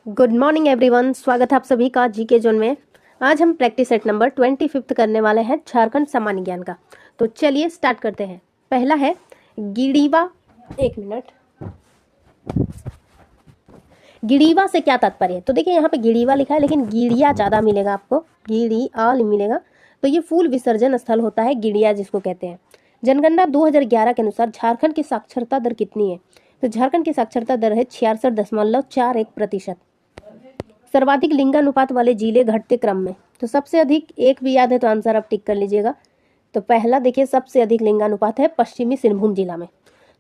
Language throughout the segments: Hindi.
गुड मॉर्निंग एवरीवन, स्वागत है आप सभी का जीके जोन में। आज हम प्रैक्टिस सेट नंबर 25 करने वाले हैं झारखंड सामान्य ज्ञान का। तो चलिए स्टार्ट करते हैं। पहला है गिड़ीवा। एक मिनट, गिड़ीवा से क्या तात्पर्य है? तो देखिए यहाँ पे गिड़ीवा लिखा है लेकिन गिड़िया ज़्यादा मिलेगा आपको, गिड़िया मिलेगा। तो ये फूल विसर्जन स्थल होता है गिड़िया जिसको कहते हैं। जनगणना 2011 के अनुसार झारखंड की साक्षरता दर कितनी है? तो झारखंड की साक्षरता दर है 66.41%। सर्वाधिक लिंगानुपात वाले जिले घटते क्रम में, तो सबसे अधिक एक भी याद है तो आंसर आप टिक कर लीजिएगा। तो पहला देखिए सबसे अधिक लिंगानुपात है पश्चिमी सिंहभूम जिला में,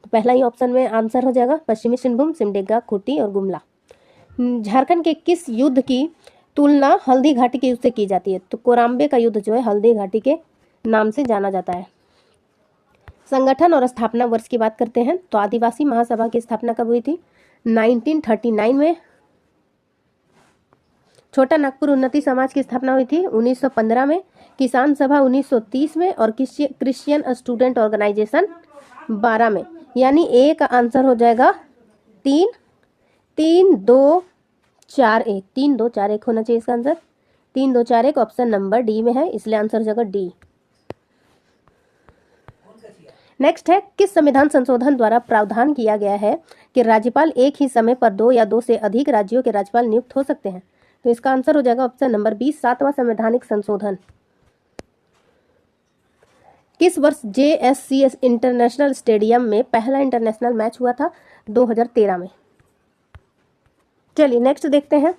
तो पहला ही ऑप्शन में आंसर हो जाएगा पश्चिमी सिंहभूम, सिमडेगा, खूंटी और गुमला। झारखंड के किस युद्ध की तुलना हल्दी घाटी के युद्ध से की जाती है? तो कोराम्बे का युद्ध जो है हल्दी घाटी के नाम से जाना जाता है। संगठन और स्थापना वर्ष की बात करते हैं तो आदिवासी महासभा की स्थापना कब हुई थी? 1939 में। छोटा नागपुर उन्नति समाज की स्थापना हुई थी 1915 में। किसान सभा 1930 में और क्रिश्चियन स्टूडेंट ऑर्गेनाइजेशन 12 में। यानी ए का आंसर हो जाएगा 3 3 2 4 1। 3 2 4 1 होना चाहिए इसका आंसर। 3 2 4 1 ऑप्शन नंबर डी में है, इसलिए आंसर हो जाएगा डी। नेक्स्ट है किस संविधान संशोधन द्वारा प्रावधान किया गया है कि राज्यपाल एक ही समय पर 2 या 2 से अधिक राज्यों के राज्यपाल नियुक्त हो सकते हैं? तो इसका आंसर हो जाएगा ऑप्शन नंबर बी, 7वां संवैधानिक संशोधन। किस वर्ष JSCS इंटरनेशनल स्टेडियम में पहला इंटरनेशनल मैच हुआ था? 2013 में। चलिए नेक्स्ट देखते हैं,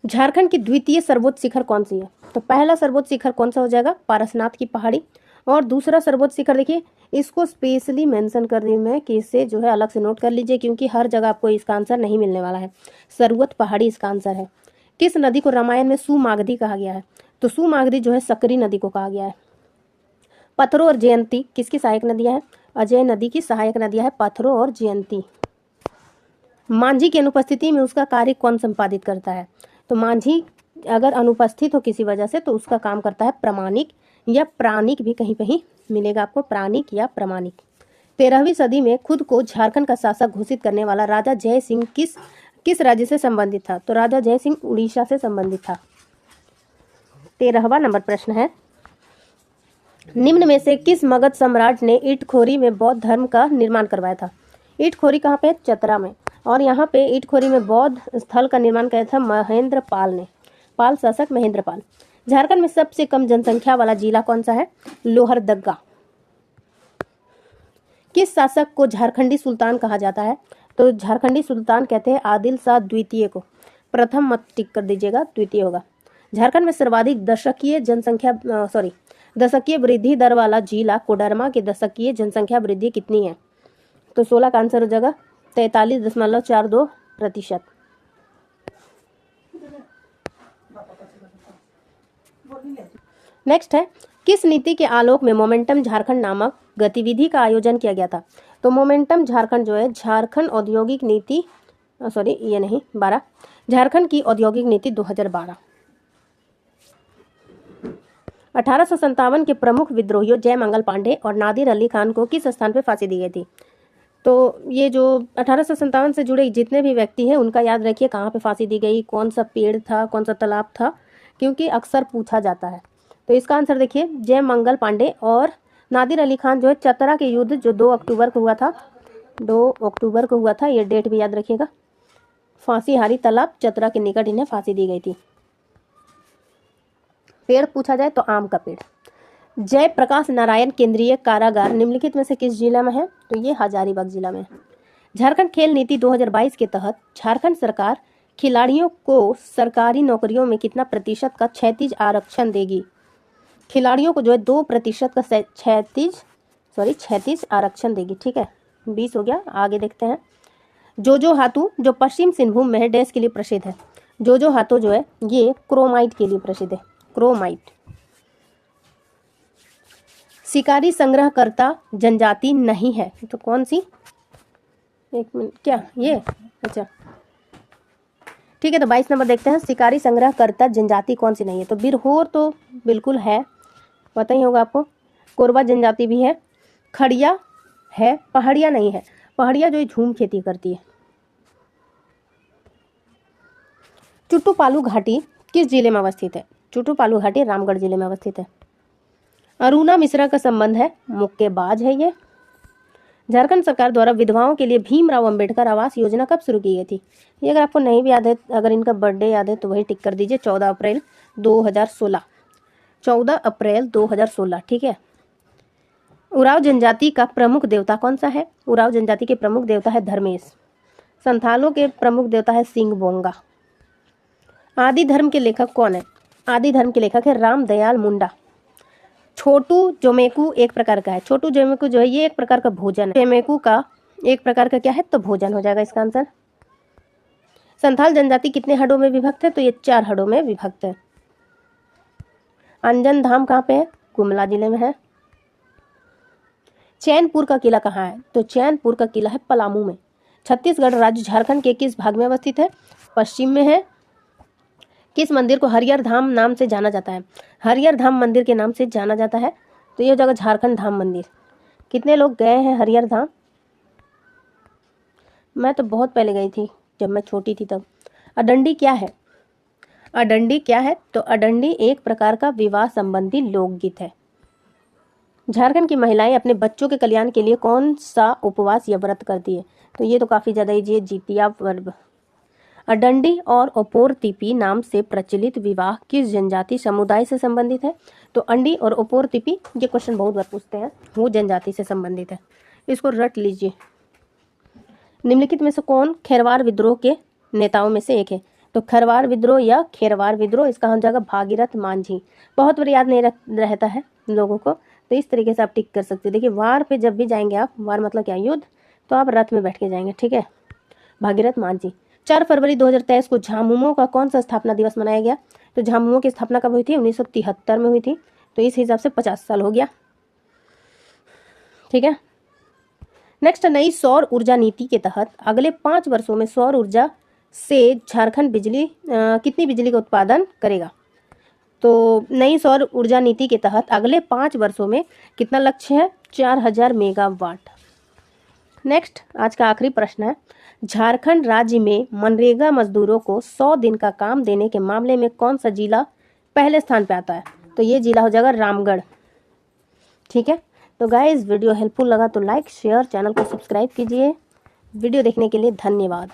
झारखंड की द्वितीय सर्वोच्च शिखर कौन सी है? तो पहला सर्वोच्च शिखर कौन सा हो जाएगा? पारसनाथ की पहाड़ी। और दूसरा सर्वोच्च शिखर देखिए, इसको स्पेशली मेंशन कर रही हूँ मैं कि इसे जो है अलग से नोट कर लीजिए क्योंकि हर जगह आपको इसका आंसर नहीं मिलने वाला है। सर्वोच्च पहाड़ी इसका आंसर है। किस नदी को रामायण में सुमागधी कहा गया है? तो सुमागधी जो है सकरी नदी को कहा गया है। पत्थरों और जयंती किसकी सहायक नदियां हैं? अजय नदी की सहायक नदियां हैं पत्थरों और जयंती। मांझी की अनुपस्थिति में उसका कार्य कौन संपादित करता है? तो मांझी अगर अनुपस्थित हो किसी वजह से तो उसका काम करता है प्रमाणिक या प्राणिक, भी कहीं कहीं मिलेगा आपको, प्राणिक या प्रमाणिक। 13वीं सदी में खुद को झारखंड का शासक घोषित करने वाला राजा जय सिंह किस राज्य से संबंधित था? तो राजा जय सिंह उड़ीसा से संबंधित था। 13वां नंबर प्रश्न है, निम्न में से किस मगध सम्राट ने ईटखोरी में बौद्ध धर्म का निर्माण करवाया था? ईटखोरी कहाँ पे? चतरा में। और यहाँ पे ईटखोरी में बौद्ध स्थल का निर्माण किया था महेंद्र पाल ने, पाल शासक महेंद्र पाल। झारखंड में सबसे कम जनसंख्या वाला जिला कौन सा है? लोहरदगा। किस शासक को झारखंडी सुल्तान कहा जाता है? तो झारखंडी सुल्तान कहते हैं आदिल शाह द्वितीय को। प्रथम मत टिक कर दीजिएगा, द्वितीय होगा। झारखंड में सर्वाधिक दशकीय वृद्धि दर वाला जिला कोडरमा की दशकीय जनसंख्या वृद्धि कितनी है? तो 16 का आंसर हो जाएगा 43.42%। नेक्स्ट है, किस नीति के आलोक में मोमेंटम झारखंड नामक गतिविधि का आयोजन किया गया था? तो मोमेंटम झारखंड जो है झारखंड औद्योगिक नीति, झारखंड की औद्योगिक नीति 2012। 1857 के प्रमुख विद्रोहियों जयमंगल पांडे और नादिर अली खान को किस स्थान पर फांसी दी गई थी? तो ये जो 1857 से जुड़े जितने भी व्यक्ति हैं उनका याद रखिए कहाँ पे फांसी दी गई, कौन सा पेड़ था, कौन सा तालाब था, क्योंकि अक्सर पूछा जाता है। तो इसका आंसर देखिए जयमंगल पांडे और नादिर अली खान जो है चतरा के युद्ध जो 2 अक्टूबर को हुआ था, 2 अक्टूबर को हुआ था, ये डेट भी याद रखिएगा। फांसीहारी तालाब चतरा के निकट इन्हें फांसी दी गई थी। पेड़ पूछा जाए तो आम का पेड़। जयप्रकाश नारायण केंद्रीय कारागार निम्नलिखित में से किस जिला में है? तो ये हजारीबाग जिला में है। झारखंड खेल नीति 2022 के तहत झारखंड सरकार खिलाड़ियों को सरकारी नौकरियों में कितना प्रतिशत का क्षैतिज आरक्षण देगी? खिलाड़ियों को जो है 2% का क्षैतिज आरक्षण देगी। ठीक है, 20 हो गया। आगे देखते हैं, जोजो हाथू जो पश्चिम सिंहभूम में है डैश के लिए प्रसिद्ध है? जोजो हाथू जो है ये क्रोमाइट के लिए प्रसिद्ध है, क्रोमाइट। शिकारी संग्रहकर्ता जनजाति नहीं है तो कौन सी? एक मिनट, क्या ये? अच्छा ठीक है, तो 22 नंबर देखते हैं, शिकारी संग्रहकर्ता जनजाति कौन सी नहीं है? तो बिरहोर तो बिल्कुल है, पता ही होगा आपको। कोरबा जनजाति भी है, खड़िया है, पहाड़िया नहीं है। पहाड़िया जो झूम खेती करती है। चुटुपालू घाटी किस जिले में अवस्थित है? चुटुपालू घाटी रामगढ़ जिले में अवस्थित है। अरुणा मिश्रा का संबंध है, मुक्केबाज है ये। झारखंड सरकार द्वारा विधवाओं के लिए भीमराव अंबेडकर आवास योजना कब शुरू की गई थी? ये अगर आपको नहीं भी याद है, अगर इनका बर्थडे याद है तो वही टिक कर दीजिए, 14 अप्रैल 2016। 14 अप्रैल 2016, ठीक है। उराव जनजाति का प्रमुख देवता कौन सा है? उराव जनजाति के प्रमुख देवता है धर्मेश। संथालों के प्रमुख देवता है सिंह बोंगा। आदि धर्म के लेखक कौन है? आदि धर्म के लेखक है रामदयाल मुंडा। छोटू जोमेकू एक प्रकार का है। छोटू जोमेकू जो है ये एक प्रकार का भोजन है। जोमेकू का एक प्रकार का क्या है? तो भोजन हो जाएगा इसका आंसर। संथाल जनजाति कितने हड़ों में विभक्त है? तो ये 4 हड़ों में विभक्त है। अंजन धाम कहाँ पे है? गुमला जिले में है। चैनपुर का किला कहाँ है? तो चैनपुर का किला है पलामू में। छत्तीसगढ़ राज्य झारखंड के किस भाग में अवस्थित है? पश्चिम में है। किस मंदिर को हरियर धाम नाम से जाना जाता है? हरियर धाम मंदिर के नाम से जाना जाता है, तो ये हो जाएगा झारखंड धाम मंदिर। कितने लोग गए हैं हरियर धाम? मैं तो बहुत पहले गई थी, जब मैं छोटी थी तब। अडंडी क्या है? अडंडी क्या है? तो अडंडी एक प्रकार का विवाह संबंधी लोकगीत है। झारखंड की महिलाएं अपने बच्चों के कल्याण के लिए कौन सा उपवास या व्रत करती है? तो ये तो काफ़ी ज़्यादा इजी है, जितिया पर्व। अडंडी और ओपोरतिपी नाम से प्रचलित विवाह किस जनजाति समुदाय से संबंधित है? तो अंडी और ओपोरतिपी, ये क्वेश्चन बहुत बार पूछते हैं, वो जनजाति से संबंधित है, इसको रट लीजिए। निम्नलिखित में से कौन खेरवार विद्रोह के नेताओं में से एक है? तो खरवार विद्रोह या खेरवार विद्रोह, इसका हो जाएगा भागीरथ मांझी। बहुत बार याद नहीं रहता है लोगों को, तो इस तरीके से आप टिक कर सकते हैं। देखिए वार पे जब भी जाएंगे आप, वार मतलब क्या? युद्ध, तो आप रथ में बैठ के जाएंगे, ठीक है। भागीरथ मांझी। 4 फरवरी 2023 को झामुमो का कौन सा स्थापना दिवस मनाया गया? तो झामुमो की स्थापना कब हुई थी? 1973 में हुई थी, तो इस हिसाब से 50 साल हो गया, ठीक है। नेक्स्ट, नई सौर ऊर्जा नीति के तहत अगले 5 वर्षों में सौर ऊर्जा से झारखंड कितनी बिजली का उत्पादन करेगा? तो नई सौर ऊर्जा नीति के तहत अगले 5 वर्षों में कितना लक्ष्य है? 4000 मेगावाट। नेक्स्ट, आज का आखिरी प्रश्न है, झारखंड राज्य में मनरेगा मजदूरों को 100 दिन का काम देने के मामले में कौन सा जिला पहले स्थान पे आता है? तो ये जिला हो जाएगा रामगढ़, ठीक है। तो गाइस, वीडियो हेल्पफुल लगा तो लाइक शेयर, चैनल को सब्सक्राइब कीजिए। वीडियो देखने के लिए धन्यवाद।